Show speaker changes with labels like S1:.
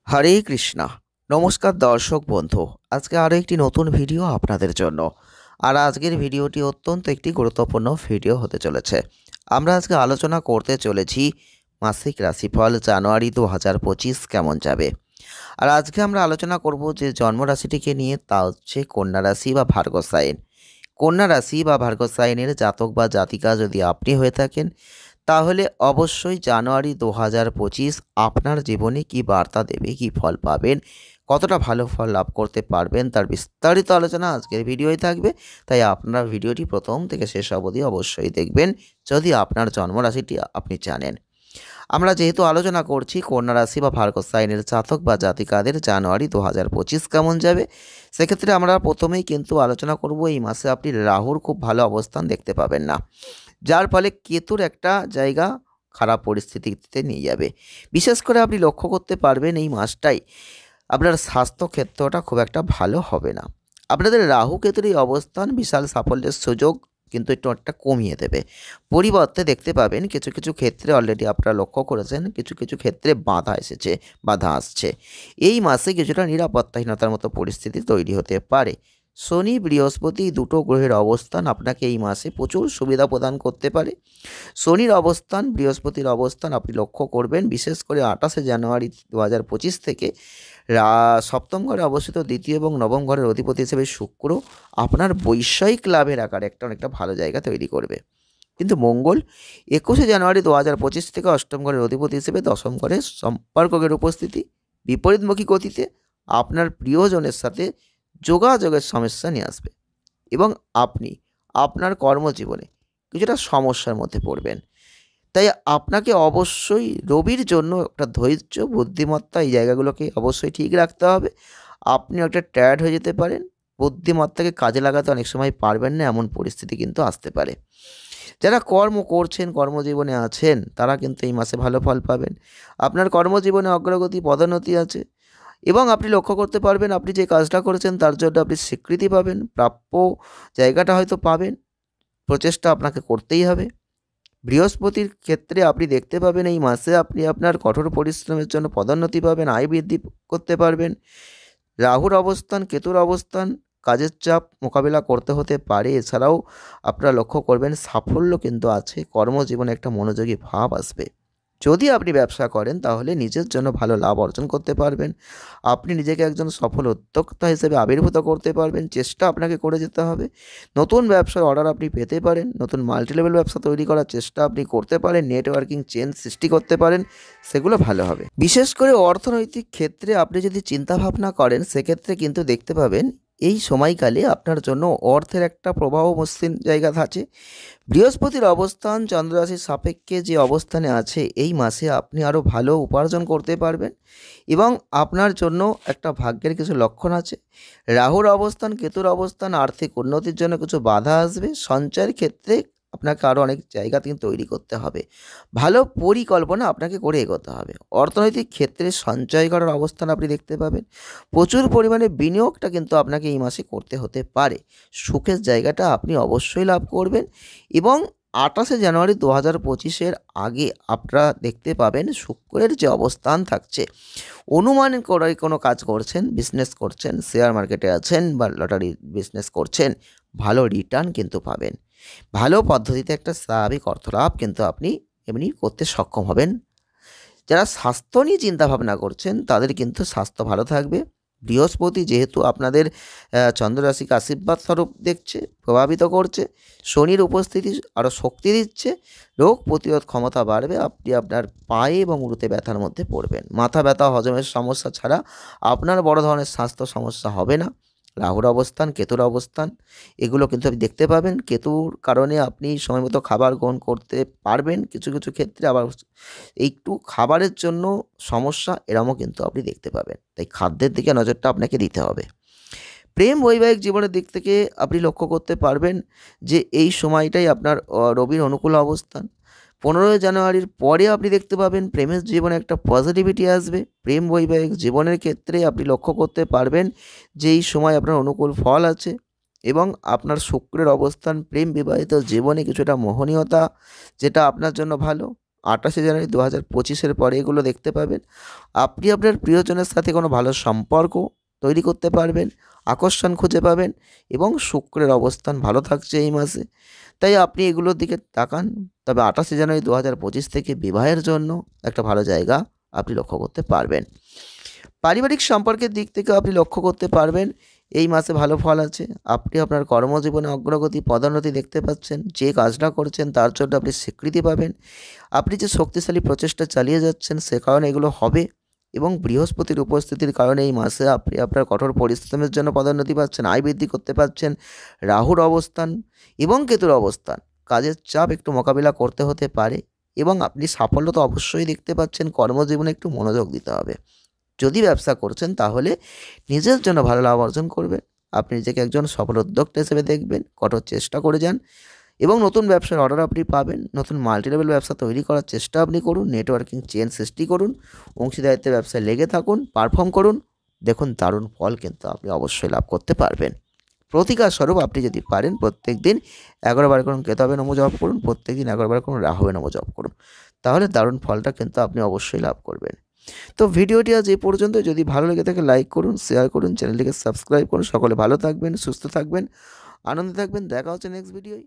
S1: হরে কৃষ্ণা। নমস্কার দর্শক বন্ধু, আজকে আরও একটি নতুন ভিডিও আপনাদের জন্য। আর আজকের ভিডিওটি অত্যন্ত একটি গুরুত্বপূর্ণ ভিডিও হতে চলেছে। আমরা আজকে আলোচনা করতে চলেছি মাসিক রাশিফল জানুয়ারি 2025 কেমন যাবে। আর আজকে আমরা আলোচনা করব যে জন্ম রাশিটিকে নিয়ে, তা হচ্ছে কন্যা রাশি বা ভার্গ সাইন। কন্যা রাশি বা ভার্গ সাইনের জাতক বা জাতিকা যদি আপনি হয়ে থাকেন, তাহলে অবশ্যই জানুয়ারি 2025 আপনার জীবনে কি বার্তা দেবে, কি ফল পাবেন, কতটা ভালো ফল লাভ করতে পারবেন, তার বিস্তারিত আলোচনা আজকের ভিডিওয় থাকবে। তাই আপনার ভিডিওটি প্রথম থেকে শেষ অবধি অবশ্যই দেখবেন, যদি আপনার জন্মরাশিটি আপনি জানেন। আমরা যেহেতু আলোচনা করছি কন্যা রাশি বা ভার্গ সাইনের জাতক বা জাতিকাদের জানুয়ারি 2025 কেমন যাবে, সেক্ষেত্রে আমরা প্রথমেই কিন্তু আলোচনা করব এই মাসে আপনি রাহুর খুব ভালো অবস্থান দেখতে পাবেন না, যার ফলে কেতুর একটা জায়গা খারাপ পরিস্থিতিতে নিয়ে যাবে। বিশেষ করে আপনি লক্ষ্য করতে পারবেন এই মাসটাই আপনার স্বাস্থ্য ক্ষেত্রটা খুব একটা ভালো হবে না। আপনাদের রাহু কেতুর এই অবস্থান বিশাল সাফল্যের সুযোগ কিন্তু একটু একটা কমিয়ে দেবে। পরিবর্তে দেখতে পাবেন কিছু কিছু ক্ষেত্রে অলরেডি আপনারা লক্ষ্য করেছেন, কিছু কিছু ক্ষেত্রে বাধা আসছে। এই মাসে কিছুটা নিরাপত্তাহীনতার মতো পরিস্থিতি তৈরি হতে পারে। শনি বৃহস্পতি দুটো গ্রহের অবস্থান আপনাকে এই মাসে প্রচুর সুবিধা প্রদান করতে পারে। শনির অবস্থান, বৃহস্পতির অবস্থান আপনি লক্ষ্য করবেন, বিশেষ করে 28শে জানুয়ারি 2025 থেকে সপ্তম ঘরে অবস্থিত দ্বিতীয় এবং নবম ঘরের অধিপতি হিসেবে শুক্র আপনার বৈষয়িক লাভের আকারে অনেকটা ভালো জায়গা তৈরি করবে। কিন্তু মঙ্গল 21শে জানুয়ারি 2025 থেকে অষ্টম ঘরের অধিপতি হিসেবে দশম ঘরে সম্পর্কের উপস্থিতি বিপরীতমুখী গতিতে আপনার প্রিয়জনের সাথে যোগাযোগের সমস্যা নিয়ে আসবে এবং আপনি আপনার কর্মজীবনে কিছুটা সমস্যার মধ্যে পড়বেন। তাই আপনাকে অবশ্যই রবির জন্য একটা ধৈর্য, বুদ্ধিমত্তা এই জায়গাগুলোকে অবশ্যই ঠিক রাখতে হবে। আপনি একটা টায়ার্ড হয়ে যেতে পারেন, বুদ্ধিমত্তাকে কাজে লাগাতে অনেক সময় পারবেন না, এমন পরিস্থিতি কিন্তু আসতে পারে। যারা কর্ম করছেন, কর্মজীবনে আছেন, তারা কিন্তু এই মাসে ভালো ফল পাবেন। আপনার কর্মজীবনে অগ্রগতি, পদোন্নতি আছে এবং আপনি লক্ষ্য করতে পারবেন আপনি যে কাজটা করেছেন তার জন্য আপনি স্বীকৃতি পাবেন, প্রাপ্য জায়গাটা হয়তো পাবেন। প্রচেষ্টা আপনাকে করতেই হবে। বৃহস্পতির ক্ষেত্রে আপনি দেখতে পাবেন এই মাসে আপনি আপনার কঠোর পরিশ্রমের জন্য পদোন্নতি পাবেন, আয় বৃদ্ধি করতে পারবেন। রাহুর অবস্থান, কেতুর অবস্থান, কাজের চাপ মোকাবিলা করতে হতে পারে। এছাড়াও আপনারা লক্ষ্য করবেন সাফল্য কিন্তু আছে, কর্মজীবনে একটা মনোযোগী ভাব আসবে। যদি আপনি ব্যবসা করেন তাহলে নিজের জন্য ভালো লাভ অর্জন করতে পারবেন। আপনি নিজেকে একজন সফল উদ্যোক্তা হিসেবে আবির্ভূত করতে পারবেন। চেষ্টা আপনাকে করে যেতে হবে। নতুন ব্যবসার অর্ডার আপনি পেতে পারেন, নতুন মাল্টিলেভেল ব্যবসা তৈরি করার চেষ্টা আপনি করতে পারেন, নেটওয়ার্কিং চেন সৃষ্টি করতে পারেন, সেগুলো ভালো হবে। বিশেষ করে অর্থনৈতিক ক্ষেত্রে আপনি যদি চিন্তাভাবনা করেন, সেক্ষেত্রে কিন্তু দেখতে পাবেন এই সময়কালে আপনার জন্য অর্থের একটা প্রবাহ মসৃণ জায়গা আছে। বৃহস্পতির অবস্থান চন্দ্ররাশির সাপেক্ষে যে অবস্থানে আছে, এই মাসে আপনি আরও ভালো উপার্জন করতে পারবেন এবং আপনার জন্য একটা ভাগ্যের কিছু লক্ষণ আছে। রাহুর অবস্থান, কেতুর অবস্থান আর্থিক উন্নতির জন্য কিছু বাধা আসবে। সঞ্চয়ের ক্ষেত্রে আপনাকে আরও অনেক জায়গা কিন্তু তৈরি করতে হবে। ভালো পরিকল্পনা আপনাকে করে এগোতে হবে। অর্থনৈতিক ক্ষেত্রে সঞ্চয় করার অবস্থান আপনি দেখতে পাবেন। প্রচুর পরিমাণে বিনিয়োগটা কিন্তু আপনাকে এই মাসে করতে হতে পারে। সুখের জায়গাটা আপনি অবশ্যই লাভ করবেন এবং 28শে জানুয়ারি 2025-এর আগে আপনারা দেখতে পাবেন শুক্রের যে অবস্থান থাকছে, অনুমান করে কোনো কাজ করছেন, বিজনেস করছেন, শেয়ার মার্কেটে আছেন বা লটারি বিজনেস করছেন, ভালো রিটার্ন কিন্তু পাবেন। ভালো পদ্ধতিতে একটা স্বাভাবিক অর্থলাভ কিন্তু আপনি এমনি করতে সক্ষম হবেন। যারা স্বাস্থ্য নিয়ে চিন্তাভাবনা করছেন তাদের কিন্তু স্বাস্থ্য ভালো থাকবে। বৃহস্পতি যেহেতু আপনাদের চন্দ্ররাশিকে আশীর্বাদ স্বরূপ দেখছে, প্রভাবিত করছে, শনির উপস্থিতি আরও শক্তি দিচ্ছে, রোগ প্রতিরোধ ক্ষমতা বাড়বে। আপনি আপনার পায়ে এবং উরুতে ব্যথার মধ্যে পড়বেন। মাথা ব্যথা, হজমের সমস্যা ছাড়া আপনার বড় ধরনের স্বাস্থ্য সমস্যা হবে না। রাহুর অবস্থান, কেতুর অবস্থান, এগুলো কিন্তু আপনি দেখতে পাবেন। কেতুর কারণে আপনি সময়মতো খাবার গ্রহণ করতে পারবেন, কিছু কিছু ক্ষেত্রে আবার একটু খাবারের জন্য সমস্যা, এরমও কিন্তু আপনি দেখতে পাবেন। তাই খাদ্যের দিকে নজরটা আপনাকে দিতে হবে। প্রেম বৈবাহিক জীবনের দিক থেকে আপনি লক্ষ্য করতে পারবেন যে এই সময়টাই আপনার রবির অনুকূল অবস্থান। 15 জানুয়ারির পরে আপনি দেখতে পাবেন প্রেমের জীবনে একটা পজিটিভিটি আসবে। প্রেম বৈবাহিক জীবনের ক্ষেত্রে আপনি লক্ষ্য করতে পারবেন যে এই সময় আপনার অনুকূল ফল আছে এবং আপনার শুক্রের অবস্থান প্রেম বিবাহিত জীবনে কিছুটা মোহনীয়তা, যেটা আপনার জন্য ভালো। 28 জানুয়ারি 2025-এর পরে এগুলো দেখতে পাবেন। আপনি আপনার প্রিয়জনের সাথে কোনো ভালো সম্পর্ক তৈরি করতে পারবেন, আকর্ষণ খুঁজে পাবেন এবং শুক্রের অবস্থান ভালো থাকছে এই মাসে। তাই আপনি এগুলোর দিকে তাকান। তবে 28 জানুয়ারি 2025 থেকে বিবাহের জন্য একটা ভালো জায়গা আপনি লক্ষ্য করতে পারবেন। পারিবারিক সম্পর্কের দিক থেকে আপনি লক্ষ্য করতে পারবেন এই মাসে ভালো ফল আছে। আপনি আপনার কর্মজীবনে অগ্রগতি, পদোন্নতি দেখতে পাচ্ছেন। যে কাজটা করছেন তার জন্য আপনি স্বীকৃতি পাবেন। আপনি যে শক্তিশালী প্রচেষ্টা চালিয়ে যাচ্ছেন সে কারণে এগুলো হবে এবং বৃহস্পতির উপস্থিতির কারণে এই মাসে আপনি আপনার কঠোর পরিশ্রমের জন্য পদোন্নতি পাচ্ছেন, আয় বৃদ্ধি করতে পারছেন। রাহুর অবস্থান এবং কেতুর অবস্থান, কাজের চাপ একটু মোকাবিলা করতে হতে পারে এবং আপনি সাফল্য তো অবশ্যই দেখতে পাচ্ছেন। কর্মজীবনে একটু মনোযোগ দিতে হবে। যদি ব্যবসা করছেন তাহলে নিজের জন্য ভালো লাভ অর্জন করবেন। আপনি নিজেকে একজন সফল উদ্যোক্তা হিসেবে দেখবেন, কঠোর চেষ্টা করে যান এবং নতুন ব্যবসার অর্ডার আপনি পাবেন। নতুন মাল্টিলেভেল ব্যবসা তৈরি করার চেষ্টা আপনি করুন, নেটওয়ার্কিং চেন সৃষ্টি করুন, অংশীদারিত্বের ব্যবসায় লেগে থাকুন, পারফর্ম করুন। দেখুন দারুণ ফল কিন্তু আপনি অবশ্যই লাভ করতে পারবেন। প্রতিকার স্বরূপ আপনি যদি পারেন প্রত্যেক দিন 11 বার করুন কেতাবে নমো জপ করুন, প্রত্যেক দিন 11 বার করুন রাহুবে নমো জপ করুন, তাহলে দারুণ ফলটা কিন্তু আপনি অবশ্যই লাভ করবেন। তো ভিডিওটি আজ এই পর্যন্ত। যদি ভালো লেগে থাকে লাইক করুন, শেয়ার করুন, চ্যানেলটিকে সাবস্ক্রাইব করুন। সকলে ভালো থাকবেন, সুস্থ থাকবেন, আনন্দে থাকবেন। দেখা হচ্ছে নেক্সট ভিডিওয়।